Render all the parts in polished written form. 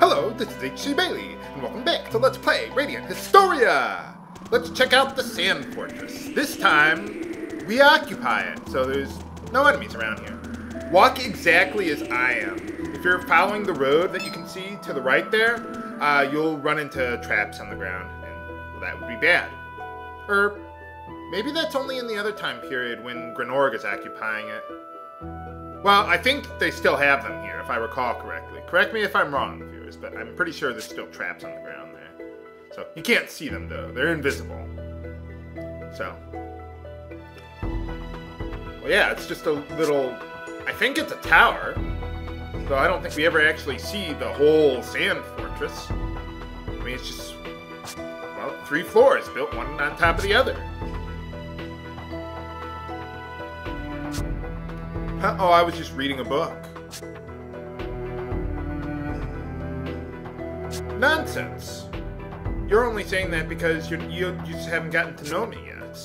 Hello, this is H.C. Bailey, and welcome back to Let's Play Radiant Historia! Let's check out the Sand Fortress. This time, we occupy it, so there's no enemies around here. Walk exactly as I am. If you're following the road that you can see to the right there, you'll run into traps on the ground, and that would be bad. Or maybe that's only in the other time period when Granorg is occupying it. Well, I think they still have them here, if I recall correctly. Correct me if I'm wrong, viewers, but I'm pretty sure there's still traps on the ground there. So, you can't see them, though. They're invisible. So. Well, yeah, it's just a little... I think it's a tower. Though I don't think we ever actually see the whole sand fortress. I mean, it's just... well, 3 floors built one on top of the other. Oh, I was just reading a book. Nonsense. You're only saying that because you just haven't gotten to know me yet.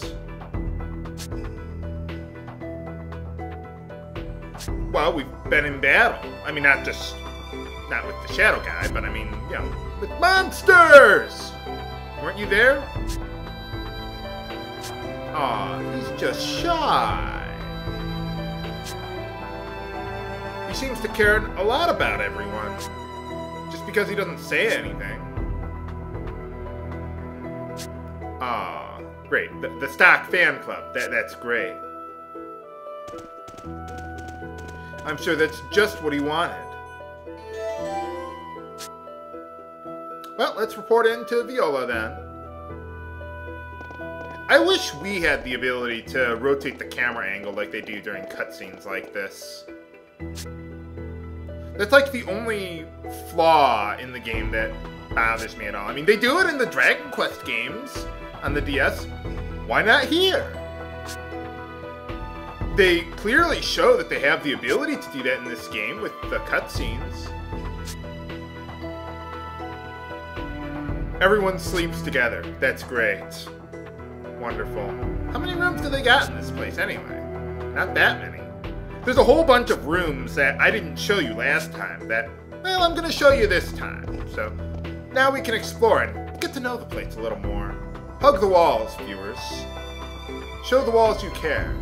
Well, we've been in battle. I mean, not with the shadow guy, but I mean, you know, with monsters! Weren't you there? Aw, he's just shy. He seems to care a lot about everyone, just because he doesn't say anything. Ah, great. The stock fan club. That's great. I'm sure that's just what he wanted. Well, let's report in to Viola then. I wish we had the ability to rotate the camera angle like they do during cutscenes like this. That's like the only flaw in the game that bothers me at all. I mean, they do it in the Dragon Quest games on the DS. Why not here? They clearly show that they have the ability to do that in this game with the cutscenes. Everyone sleeps together. That's great. Wonderful. How many rooms do they got in this place anyway? Not that many. There's a whole bunch of rooms that I didn't show you last time that, well, I'm going to show you this time. So now we can explore and get to know the place a little more. Hug the walls, viewers. Show the walls you care.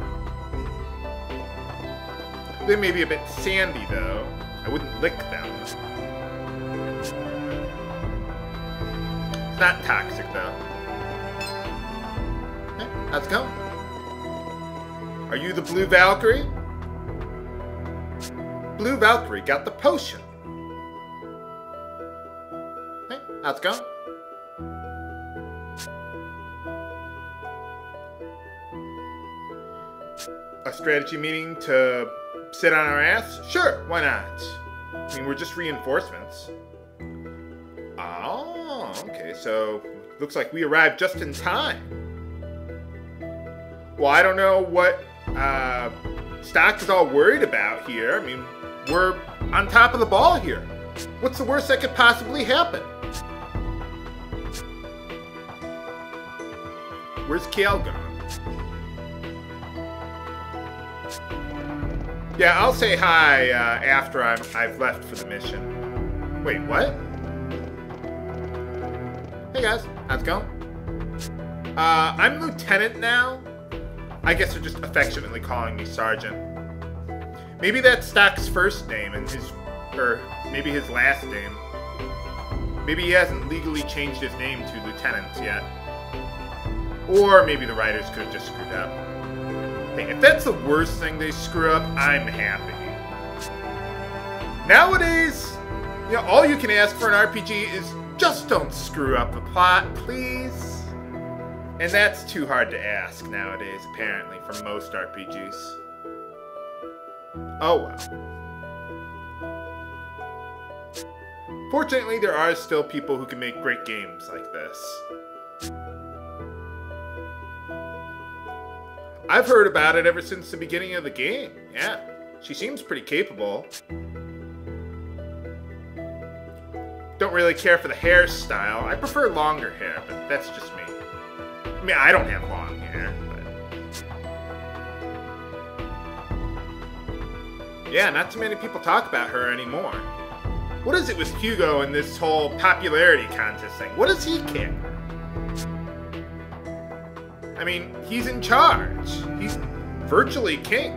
They may be a bit sandy, though. I wouldn't lick them. It's not toxic, though. Okay, how's it going? Are you the Blue Valkyrie? Blue Valkyrie got the potion. Hey, how's it going? A strategy meeting to sit on our ass? Sure, why not? I mean, we're just reinforcements. Oh, okay, so looks like we arrived just in time. Well, I don't know what Stock is all worried about here. I mean, we're on top of the ball here. What's the worst that could possibly happen? Where's Kale gone? Yeah, I'll say hi after I've left for the mission. Wait, what? Hey guys, how's it going? I'm Lieutenant now. I guess they're just affectionately calling me Sergeant. Maybe that's Stock's first name and or maybe his last name. Maybe he hasn't legally changed his name to Lieutenant yet. Or maybe the writers could have just screwed up. Hey, if that's the worst thing they screw up, I'm happy. Nowadays, you know, all you can ask for an RPG is just don't screw up the plot, please. And that's too hard to ask nowadays, apparently, for most RPGs. Oh well. Fortunately, there are still people who can make great games like this. I've heard about it ever since the beginning of the game. Yeah, she seems pretty capable. Don't really care for the hairstyle. I prefer longer hair, but that's just me. I mean, I don't have long hair, but... yeah, not too many people talk about her anymore. What is it with Hugo and this whole popularity contest thing? What does he care? I mean, he's in charge. He's virtually king.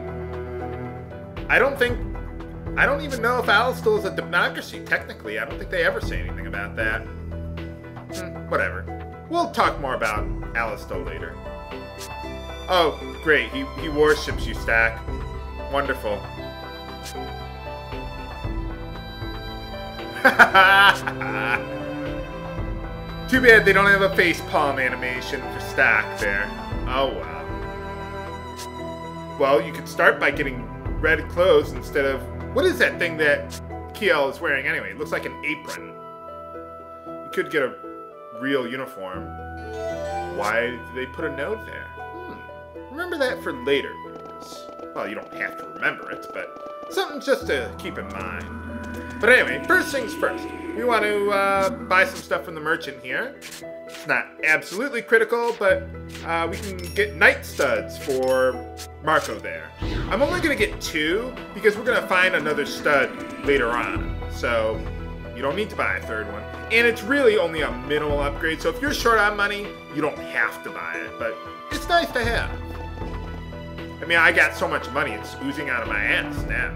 I don't even know if Alistal is a democracy, technically. I don't think they ever say anything about that. Whatever. We'll talk more about Alistal later. Oh, great. He worships you, Stack. Wonderful. Too bad they don't have a facepalm animation for Stack there. Oh, well. Well, you could start by getting red clothes instead of... What is that thing that Kiel is wearing anyway? It looks like an apron. You could get a real uniform. Why did they put a note there? Remember that for later movies. Well, you don't have to remember it, but something just to keep in mind. But anyway, first things first. We want to buy some stuff from the merchant here. It's not absolutely critical, but we can get night studs for Marco there. I'm only going to get 2 because we're going to find another stud later on. So you don't need to buy a third one. And it's really only a minimal upgrade, so if you're short on money, you don't have to buy it. But it's nice to have. I mean, I got so much money, it's oozing out of my ass now.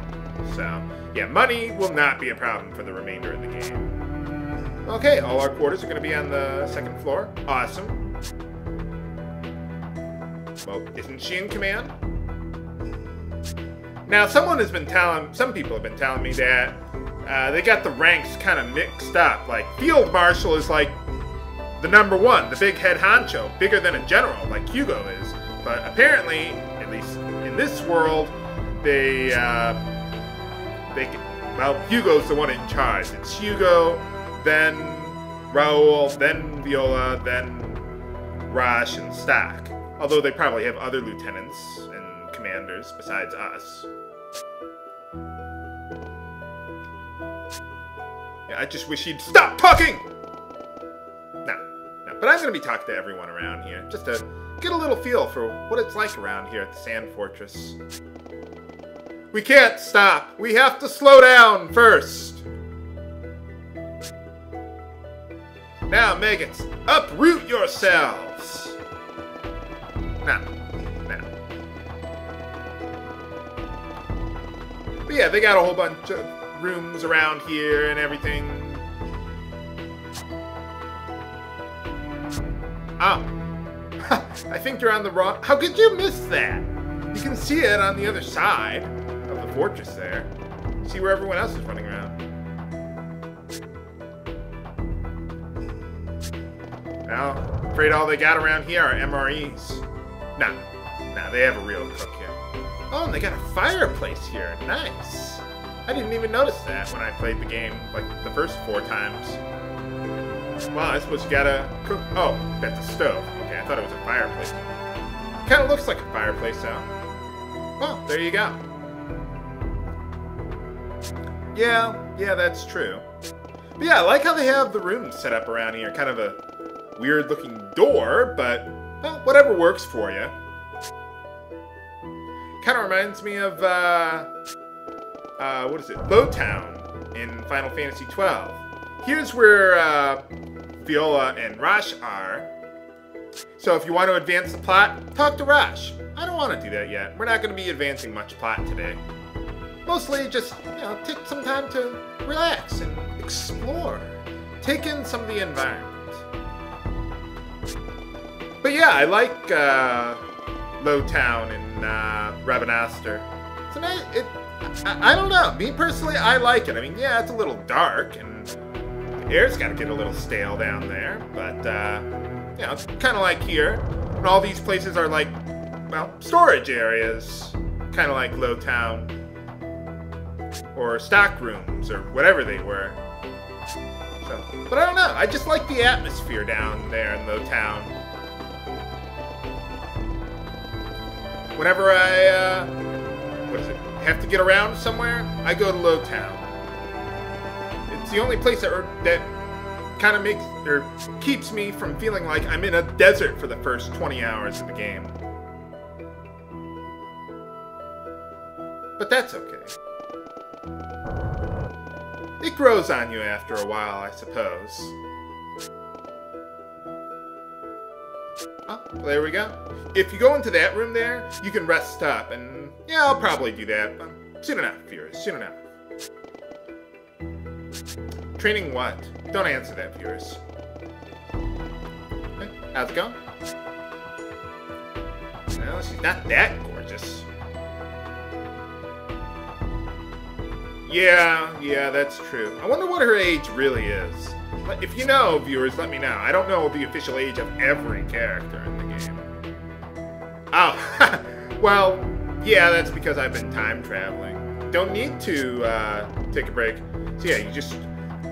So, yeah, money will not be a problem for the remainder of the game. Okay, all our quarters are going to be on the 2nd floor. Awesome. Well, isn't she in command? Now, some people have been telling me that they got the ranks kind of mixed up. Like, Field Marshal is like the #1, the big head honcho, bigger than a general, like Hugo is. But apparently, at least in this world, well, Hugo's the one in charge. It's Hugo, then Raoul, then Viola, then Rosh, and Stack. Although they probably have other lieutenants and commanders besides us. Yeah, I just wish he'd stop talking! No. But I'm going to be talking to everyone around here, just to get a little feel for what it's like around here at the Sand Fortress. We can't stop. We have to slow down first. Now, maggots, uproot yourselves. No. But yeah, they got a whole bunch of rooms around here and everything. Oh. I think you're on the wrong... How could you miss that? You can see it on the other side of the fortress there. See where everyone else is running around. Well, I'm afraid all they got around here are MREs. No, they have a real cook here. Oh, and they got a fireplace here. Nice. I didn't even notice that when I played the game, like, the first 4 times. Well, I suppose you gotta cook... Oh, that's a stove. Okay, I thought it was a fireplace. Kinda looks like a fireplace, though. Well, there you go. Yeah, that's true. But yeah, I like how they have the rooms set up around here. Kind of a weird-looking door, but, well, whatever works for you. Kind of reminds me of, what is it? Lowtown in Final Fantasy XII. Here's where, Viola and Rosh are. So if you want to advance the plot, talk to Rosh. I don't want to do that yet. We're not going to be advancing much plot today. Mostly just, take some time to relax and explore. Take in some of the environment. But yeah, I like Lowtown and Rabanastre. It's a nice, I don't know. Me personally, I like it. I mean, yeah, it's a little dark and the air's got to get a little stale down there, but it's kind of like here. And all these places are like, well, storage areas, kind of like Lowtown, or stock rooms, or whatever they were. So, but I don't know. I just like the atmosphere down there in Lowtown. Whenever I, have to get around somewhere, I go to Lowtown. It's the only place that kind of makes, or keeps me from feeling like I'm in a desert for the first 20 hours of the game. But that's okay. it grows on you after a while, I suppose. Oh, well, there we go. If you go into that room there, you can rest up, and yeah, I'll probably do that. Soon enough, viewers, soon enough. Training what? Don't answer that, viewers. Okay, how's it going? No, she's not that gorgeous. Yeah, that's true. I wonder what her age really is. If you know, viewers, let me know. I don't know the official age of every character in the game. Oh, well, yeah, that's because I've been time traveling. Don't need to take a break. So yeah, you just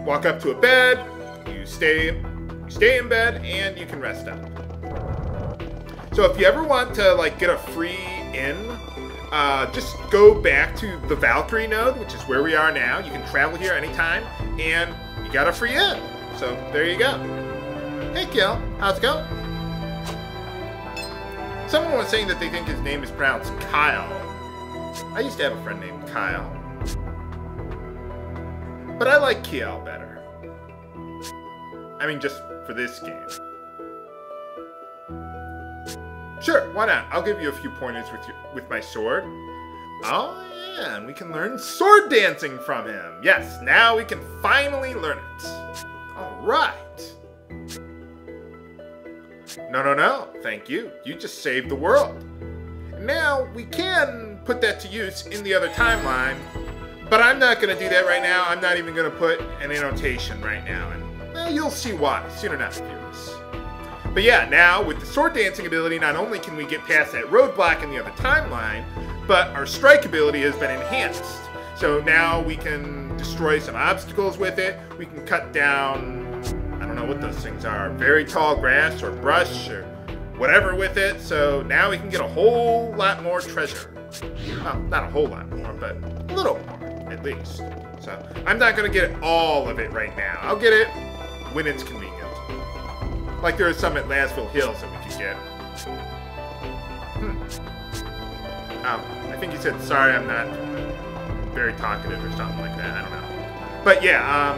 walk up to a bed, you stay in bed, and you can rest up. So if you ever want to like get a free in, just go back to the Valkyrie node, which is where we are now. You can travel here anytime, and you got a free in. So there you go. Hey, Kill, how's it going? Someone was saying that they think his name is pronounced Kyle. I used to have a friend named Kyle. But I like Kiel better. I mean, just for this game. Sure, why not? I'll give you a few pointers with my sword. Oh, yeah, and we can learn sword dancing from him. Yes, now we can finally learn it. All right. No, thank you. You just saved the world. Now, we can put that to use in the other timeline, but I'm not going to do that right now. I'm not even going to put an annotation right now, and well, you'll see why soon enough, viewers. But yeah, now with the sword dancing ability, not only can we get past that roadblock in the other timeline, but our strike ability has been enhanced. So now we can destroy some obstacles with it. We can cut down, I don't know what those things are, very tall grass or brush or whatever with it. So now we can get a whole lot more treasure. Well, not a whole lot more, but a little more, at least. So I'm not going to get all of it right now. I'll get it when it's convenient. Like there are some at Lasville Hills that we could get. I think you said, sorry, I'm not very talkative or something like that. I don't know. But yeah,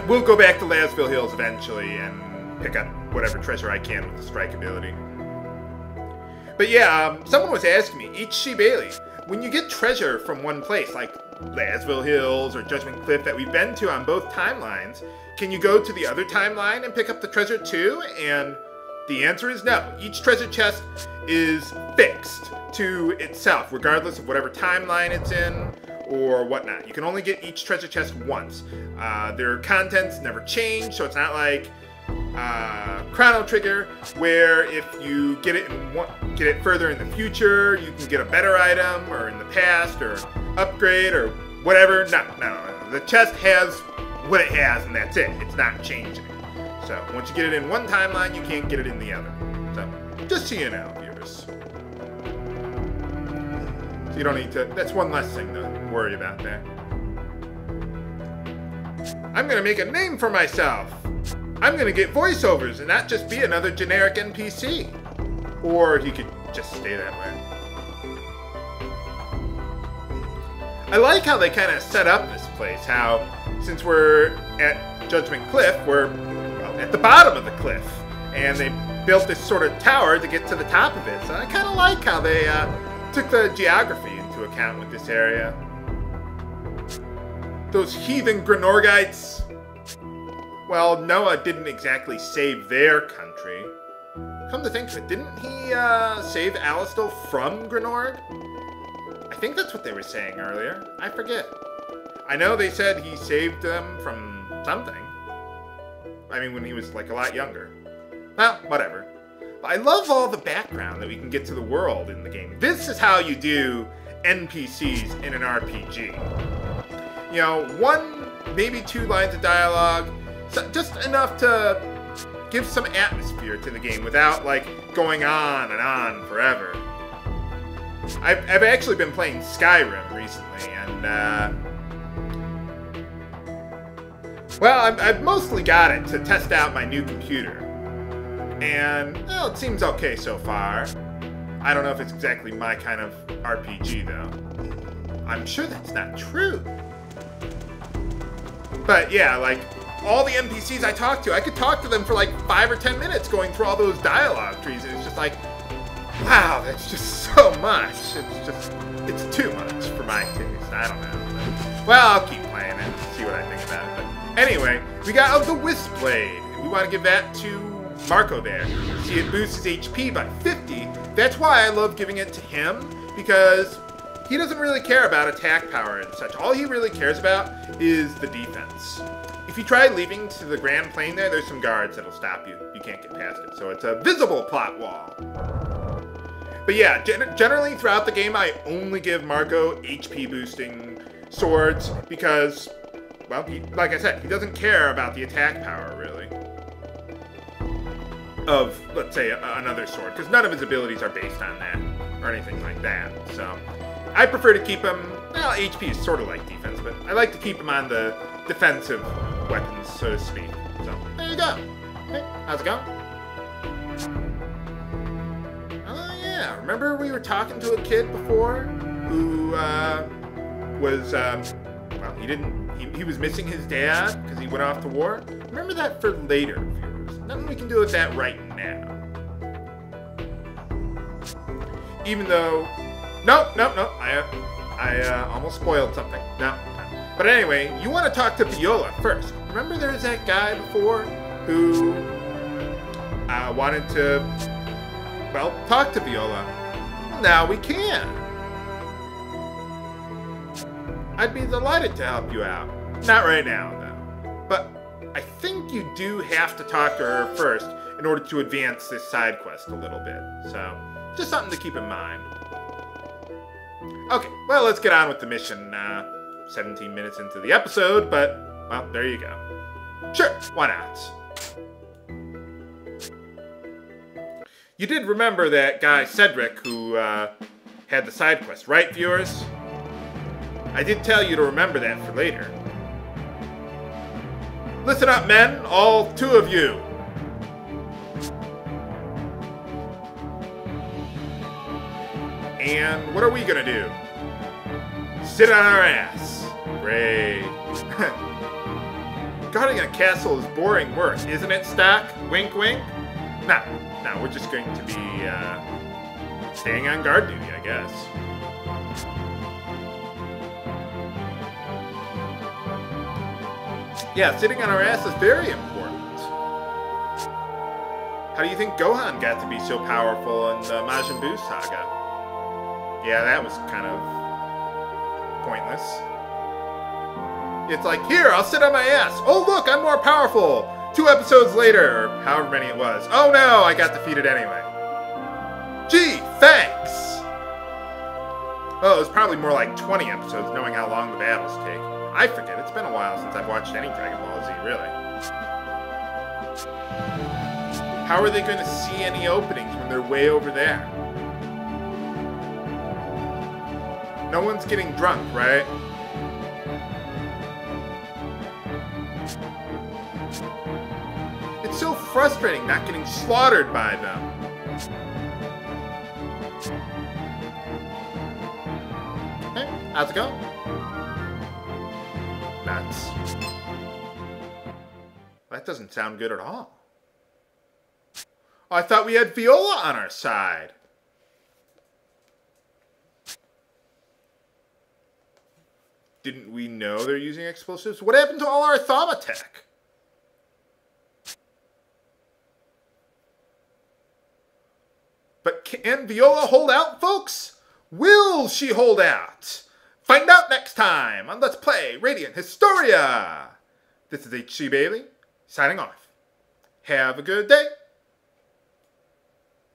we'll go back to Lasville Hills eventually and pick up whatever treasure I can with the strike ability. But yeah, someone was asking me, each Shibeli, when you get treasure from one place, like Lasville Hills or Judgment Cliff that we've been to on both timelines, can you go to the other timeline and pick up the treasure too? And the answer is no. Each treasure chest is fixed to itself, regardless of whatever timeline it's in or whatnot. You can only get each treasure chest once. Their contents never change, so it's not like Chrono Trigger, where if you get it further in the future, you can get a better item, or in the past, or upgrade, or whatever. No. The chest has what it has, and that's it. It's not changing. So once you get it in one timeline, you can't get it in the other. So just so you know, viewers. So you don't need to. That's one less thing to worry about there. I'm gonna make a name for myself. I'm gonna get voiceovers and not just be another generic NPC. Or he could just stay that way. I like how they kind of set up this place. How, since we're at Judgment Cliff, we're at the bottom of the cliff. And they built this sort of tower to get to the top of it. So I kind of like how they took the geography into account with this area. Those heathen Granorgites. Well, Noah didn't exactly save their country. Come to think of it, didn't he save Alastor from Granorg? I think that's what they were saying earlier. I forget. I know they said he saved them from something. I mean, when he was like a lot younger. Well, whatever. But I love all the background that we can get to the world in the game. This is how you do NPCs in an RPG. You know, one, maybe 2 lines of dialogue, so just enough to give some atmosphere to the game without, like, going on and on forever. I've actually been playing Skyrim recently, and, well, I've mostly got it to test out my new computer. And, well, it seems okay so far. I don't know if it's exactly my kind of RPG, though. I'm sure that's not true. But yeah, like, all the NPCs I talked to, I could talk to them for like 5 or 10 minutes going through all those dialogue trees, and it's just like, wow, that's just so much. It's too much for my taste. I don't know. But, well, I'll keep playing it and see what I think about it. But anyway, we got the Wisp Blade. We want to give that to Marco there. See, it boosts his HP by 50. That's why I love giving it to him, because he doesn't really care about attack power and such. All he really cares about is the defense. If you try leaving to the Grand Plain there's some guards that'll stop you. You can't get past it. So it's a visible plot wall. But yeah, generally throughout the game, I only give Marco HP boosting swords because, well, like I said, he doesn't care about the attack power, really, of, let's say, another sword, because none of his abilities are based on that or anything like that. So I prefer to keep him, well, HP is sort of like defense, but I like to keep him on the defensive weapons, so to speak. So there you go. Hey, how's it going? Oh yeah, remember we were talking to a kid before who was, well, he was missing his dad because he went off to war? Remember that for later, viewers. Nothing we can do with that right now. Even though, no, I almost spoiled something. No. But anyway, you want to talk to Viola first. Remember there was that guy before who wanted to, well, talk to Viola. Well, now we can. I'd be delighted to help you out. Not right now, though. But I think you do have to talk to her first in order to advance this side quest a little bit. So, just something to keep in mind. Okay, well, let's get on with the mission. 17 minutes into the episode, but, well, there you go. Sure, why not? You did remember that guy Cedric who had the side quest, right, viewers? I did tell you to remember that for later. Listen up, men, all 2 of you. And what are we gonna do? Sit on our ass. Great. Guarding a castle is boring work, isn't it, Stack? Wink, wink. No, we're just going to be staying on guard duty, I guess. Yeah, sitting on our ass is very important. How do you think Gohan got to be so powerful in the Majin Buu saga? Yeah, that was kind of pointless. It's like, here, I'll sit on my ass. Oh, look, I'm more powerful. 2 episodes later, or however many it was. Oh no, I got defeated anyway. Gee, thanks. Oh, it was probably more like 20 episodes, knowing how long the battles take. I forget, it's been a while since I've watched any Dragon Ball Z, really. How are they going to see any openings when they're way over there? No one's getting drunk, right? It's so frustrating not getting slaughtered by them. Hey, how's it going? Nuts. That doesn't sound good at all. Oh, I thought we had Viola on our side. Didn't we know they're using explosives? What happened to all our Thaumatech? But can Viola hold out, folks? Will she hold out? Find out next time on Let's Play Radiant Historia. This is HC Bailey, signing off. Have a good day.